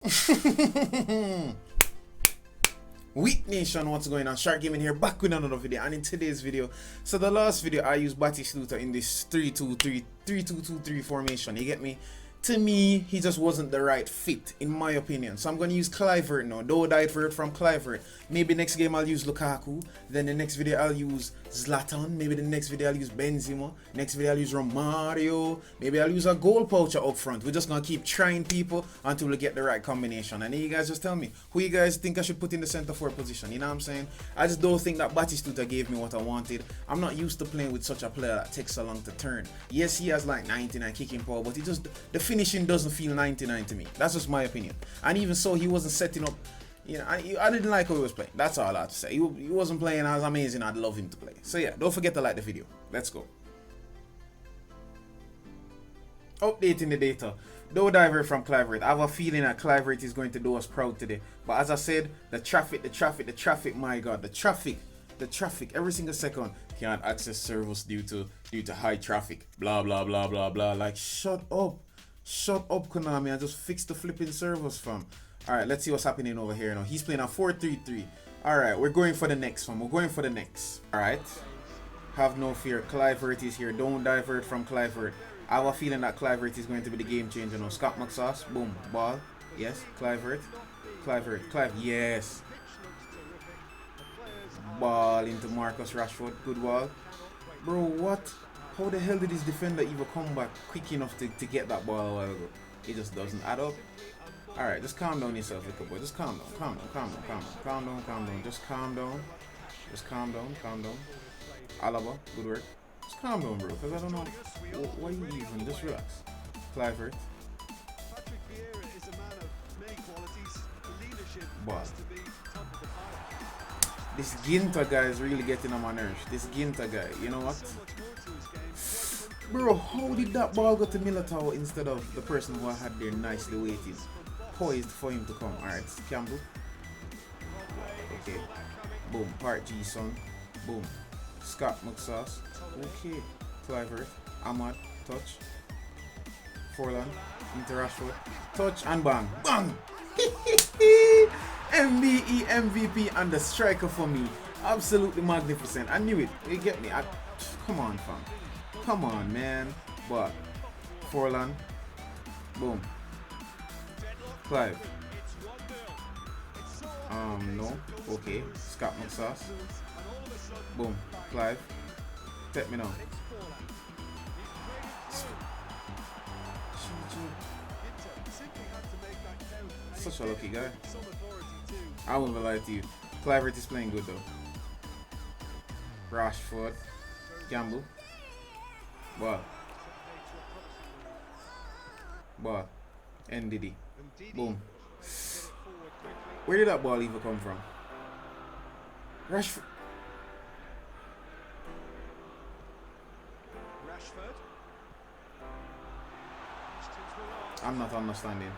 Weak Nation, what's going on? Sharc Gaming here, back with another video. And in today's video, so the last video I used Batistuta in this 3-2-2-3 formation. You get me? To me, he just wasn't the right fit, in my opinion. So I'm going to use KLUIVERT now. Though divert from KLUIVERT. Maybe next game I'll use Lukaku. Then the next video I'll use Zlatan. Maybe the next video I'll use Benzema. Next video I'll use Romario. Maybe I'll use a goal poacher up front. We're just going to keep trying people until we get the right combination. And then you guys just tell me who you guys think I should put in the center forward position. You know what I'm saying? I just don't think that Batistuta gave me what I wanted. I'm not used to playing with such a player that takes so long to turn. Yes, he has like 99 kicking power, but he just... the finishing doesn't feel 99 to me. That's just my opinion. And even so, he wasn't setting up. You know, I didn't like how he was playing. That's all I have to say. He wasn't playing as amazing I'd love him to play. So yeah, don't forget to like the video. Let's go. Updating the data. Though divert from KLUIVERT. I have a feeling that KLUIVERT is going to do us proud today. But as I said, the traffic, my God, the traffic every single second. Can't access servers due to high traffic. Blah blah blah blah blah. Like, shut up. Shut up, Konami. I just fixed the flipping servers, fam. Alright, let's see what's happening over here now. He's playing a 4-3-3. Alright, we're going for the next, fam. We're going for the next. Alright. Have no fear. KLUIVERT is here. Don't divert from KLUIVERT. I have a feeling that KLUIVERT is going to be the game changer now. Scott McSauce. Boom. Ball. Yes. KLUIVERT. Yes. Ball into Marcus Rashford. Good ball. Bro, what? How the hell did this defender even come back quick enough to get that ball a while ago? It just doesn't add up. Alright, just calm down yourself, little boy. Just calm down. Just calm down. Alaba, good work. Just calm down, bro, because I don't know. Why you even? Just relax. KLUIVERT. Ball. This Ginter guy is really getting on my nerves. This Ginter guy, you know what? Bro, how did that ball go to Militao instead of the person who I had there nicely waiting, poised for him to come? Alright, Campbell. Okay. Boom. Part G, son. Boom. Scott McSauce. Okay. KLUIVERT. Ahmad. Touch. Forlan. Into Rashford. Touch and bang. Bang! MBE MVP and the striker for me. Absolutely magnificent. I knew it. You get me? Come on, fam. Come on, man. But Forlan. Boom. Clive. No. Okay. Scott McSauce. Boom. Clive. Take me now. Such a lucky guy. I won't lie to you. KLUIVERT is playing good though. Rashford. Gamble. Ball. NDD. Boom. Where did that ball even come from? Rashford. I'm not understanding.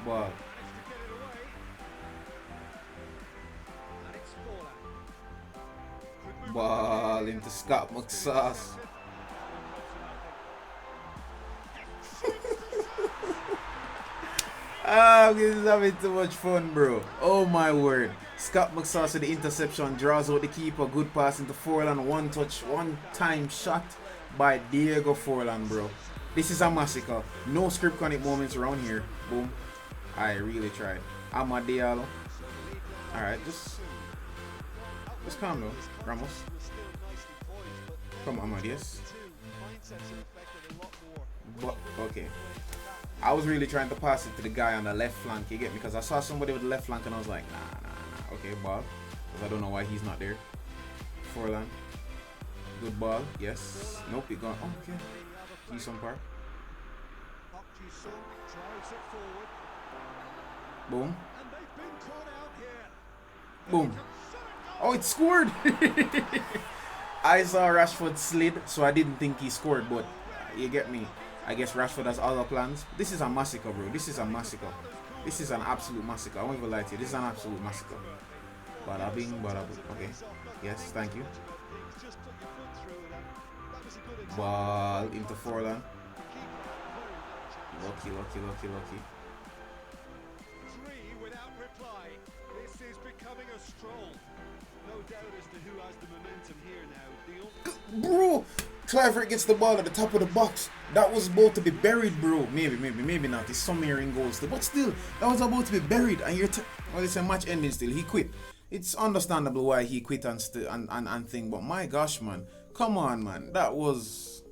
Ball. Ball into Scott McSauce. This is having too much fun, bro. Oh my word. Scott McSauce with the interception, draws out the keeper. Good pass into Forlan. One touch, one time shot by Diego Forlan, bro. This is a massacre. No script connect moments around here. Boom. I really tried. Amad Diallo. Alright, just calm down. Ramos. Come on, Amad, yes. But, okay. I was really trying to pass it to the guy on the left flank, you get me? Because I saw somebody with the left flank and I was like, nah. Okay, ball. Because I don't know why he's not there. Forlan. Good ball, yes. Nope, he gone. Oh, okay. Decent part. Boom. Boom. Oh, it scored! I saw Rashford slid, so I didn't think he scored, but you get me. I guess Rashford has other plans. This is a massacre, bro. This is a massacre. This is an absolute massacre. I won't even lie to you. This is an absolute massacre. Bada bing, bada boom. Okay. Yes, thank you. Ball into Forlan. Lucky. Three without reply. This is becoming a stroll. No doubt as to who has the momentum here now. Bro, KLUIVERT gets the ball at the top of the box. That was about to be buried, bro. Maybe not. It's somewhere in goal still. But still, that was about to be buried. And it's a match ending still. He quit. It's understandable why he quit and thing. But my gosh, man. Come on, man. That was...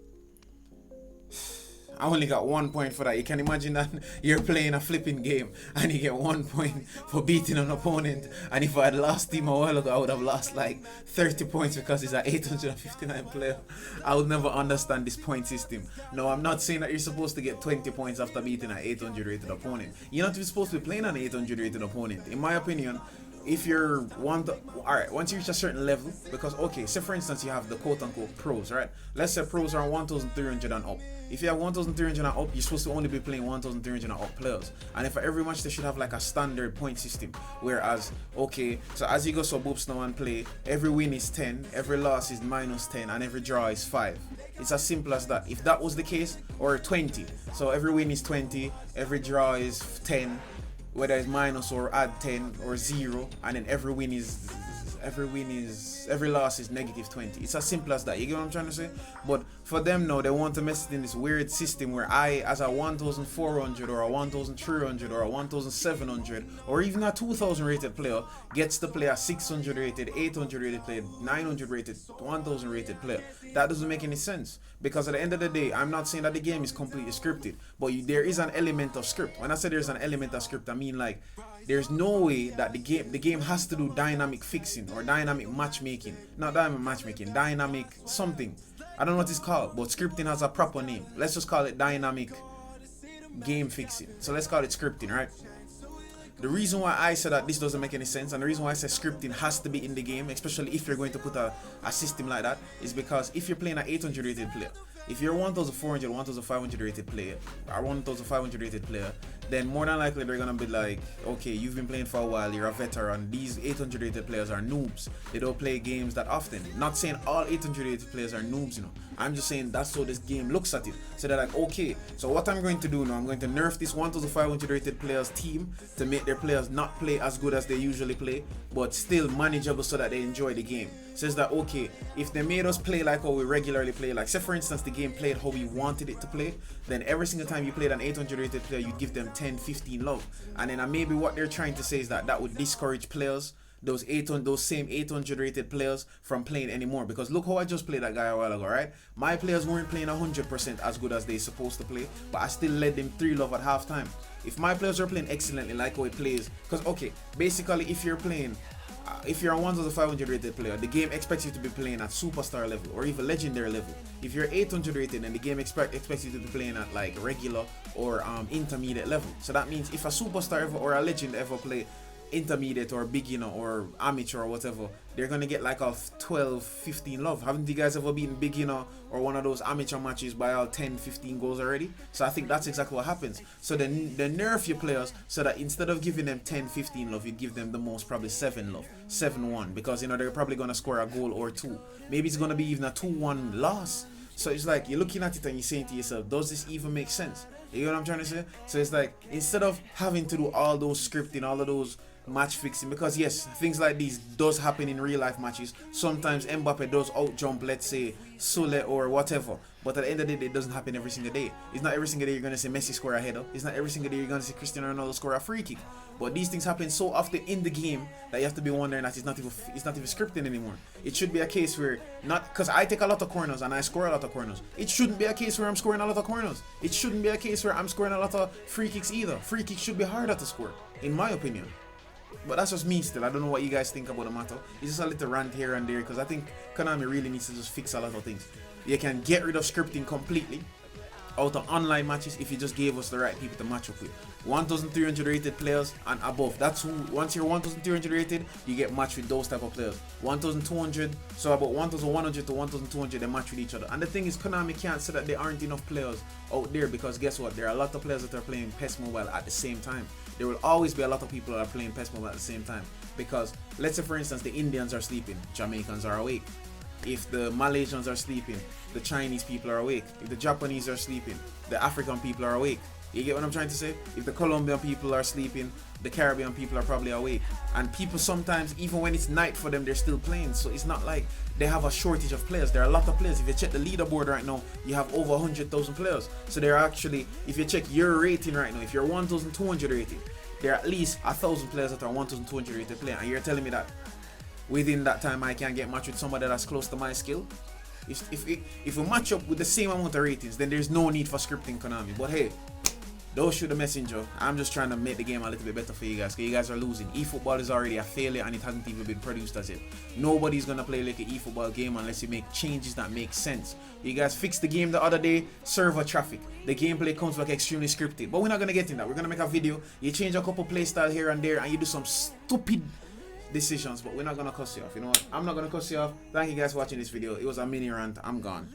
I only got 1 point for that. You can imagine that you're playing a flipping game and you get 1 point for beating an opponent. And if I had lost him a while ago, I would have lost like 30 points because he's an 859 player. I would never understand this point system. No, I'm not saying that you're supposed to get 20 points after beating an 800 rated opponent. You're not even supposed to be playing an 800 rated opponent. In my opinion, if you're once you reach a certain level, because okay, say for instance you have the quote-unquote pros, right? Let's say pros are 1,300 and up. If you have 1,300 and up, you're supposed to only be playing 1,300 and up players. And if for every match they should have like a standard point system. Whereas, okay, so as you go so boops now and play, every win is 10, every loss is -10, and every draw is 5. It's as simple as that. If that was the case, or 20, so every win is 20, every draw is 10, whether it's minus or add 10 or 0, and then every loss is -20. It's as simple as that. You get what I'm trying to say? But for them now, they want to mess it in this weird system where I, as a 1,400 or a 1,300 or a 1,700 or even a 2,000 rated player, gets to play a 600 rated, 800 rated player, 900 rated, 1,000 rated player. That doesn't make any sense, because at the end of the day, I'm not saying that the game is completely scripted, but there is an element of script. When I say there's an element of script, I mean like there's no way that the game has to do dynamic fixing or dynamic matchmaking. Not dynamic matchmaking, dynamic something. I don't know what it's called, but scripting has a proper name. Let's just call it dynamic game fixing. So let's call it scripting, right? The reason why I said that this doesn't make any sense, and the reason why I say scripting has to be in the game, especially if you're going to put a system like that, is because if you're playing an 800 rated player, if you're 1,400, 1,500 rated player, or 1,500 rated player, then more than likely they're gonna be like, okay, you've been playing for a while, you're a veteran. These 800 rated players are noobs. They don't play games that often. Not saying all 800 rated players are noobs, you know. I'm just saying that's how this game looks at it. So they're like, okay, so what I'm going to do now, I'm going to nerf this 1,500 rated players team to make their players not play as good as they usually play, but still manageable so that they enjoy the game. Says that, okay, if they made us play like how we regularly play, like say for instance the game played how we wanted it to play, then every single time you played an 800 rated player, you give them 10, 15 love. And then maybe what they're trying to say is that would discourage players, those same 800 rated players, from playing anymore. Because look how I just played that guy a while ago, right? My players weren't playing 100% as good as they're supposed to play, but I still led them 3 love at halftime. If my players are playing excellently like how it plays, because okay, basically if you're playing, if you're a 1,500 rated player, the game expects you to be playing at superstar level or even legendary level. If you're 800 rated, then the game expects you to be playing at like regular or intermediate level. So that means if a superstar ever or a legend ever play intermediate or beginner or amateur or whatever, they're gonna get like a 12, 15 love. Haven't you guys ever been beginner or one of those amateur matches by all 10, 15 goals already? So I think that's exactly what happens. So then they nerf your players so that instead of giving them 10, 15 love, you give them the most, probably 7 love, 7-1, because you know they're probably gonna score a goal or 2. Maybe it's gonna be even a 2-1 loss. So it's like you're looking at it and you're saying to yourself, does this even make sense? You know what I'm trying to say? So it's like instead of having to do all those scripting, all of those match fixing, because yes, things like these does happen in real life matches. Sometimes Mbappe does out jump, let's say Sule or whatever, but at the end of the day, it doesn't happen every single day. It's not every single day you're gonna see Messi score a header. It's not every single day you're gonna see Cristiano Ronaldo score a free kick. But these things happen so often in the game that you have to be wondering that it's not even scripting anymore. It should be a case where, not because I take a lot of corners and I score a lot of corners, it shouldn't be a case where I'm scoring a lot of corners. It shouldn't be a case where I'm scoring a lot of free kicks either. Free kicks should be harder to score, in my opinion. But that's just me still. I don't know what you guys think about the matter. It's just a little rant here and there, because I think Konami really needs to just fix a lot of things. You can get rid of scripting completely out of online matches if you just gave us the right people to match up with. 1,300 rated players and above. That's who, once you're 1,300 rated, you get matched with those type of players. 1,200, so about 1,100 to 1,200, they match with each other. And the thing is, Konami can't say that there aren't enough players out there, because guess what? There are a lot of players that are playing Pesmobile at the same time. There will always be a lot of people that are playing Pesmobile at the same time. Because let's say for instance the Indians are sleeping, Jamaicans are awake. If the Malaysians are sleeping, the Chinese people are awake. If the Japanese are sleeping, the African people are awake. You get what I'm trying to say? If the Colombian people are sleeping, the Caribbean people are probably awake. And people sometimes, even when it's night for them, they're still playing. So it's not like they have a shortage of players. There are a lot of players. If you check the leaderboard right now, you have over 100,000 players. So there are actually, if you check your rating right now, if you're 1,200 rated, there are at least 1,000 players that are 1,200 rated player. And you're telling me that within that time I can get matched with somebody that's close to my skill? If we match up with the same amount of ratings, then there's no need for scripting Konami. But hey, don't shoot the messenger. I'm just trying to make the game a little bit better for you guys, because you guys are losing. eFootball is already a failure and it hasn't even been produced as it. Nobody's gonna play like an eFootball game unless you make changes that make sense. You guys fixed the game the other day, server traffic. The gameplay comes back extremely scripted. But we're not gonna get in that. We're gonna make a video. You change a couple playstyle here and there and you do some stupid decisions, but we're not gonna cuss you off. You know what? I'm not gonna cuss you off. Thank you guys for watching this video. It was a mini rant. I'm gone.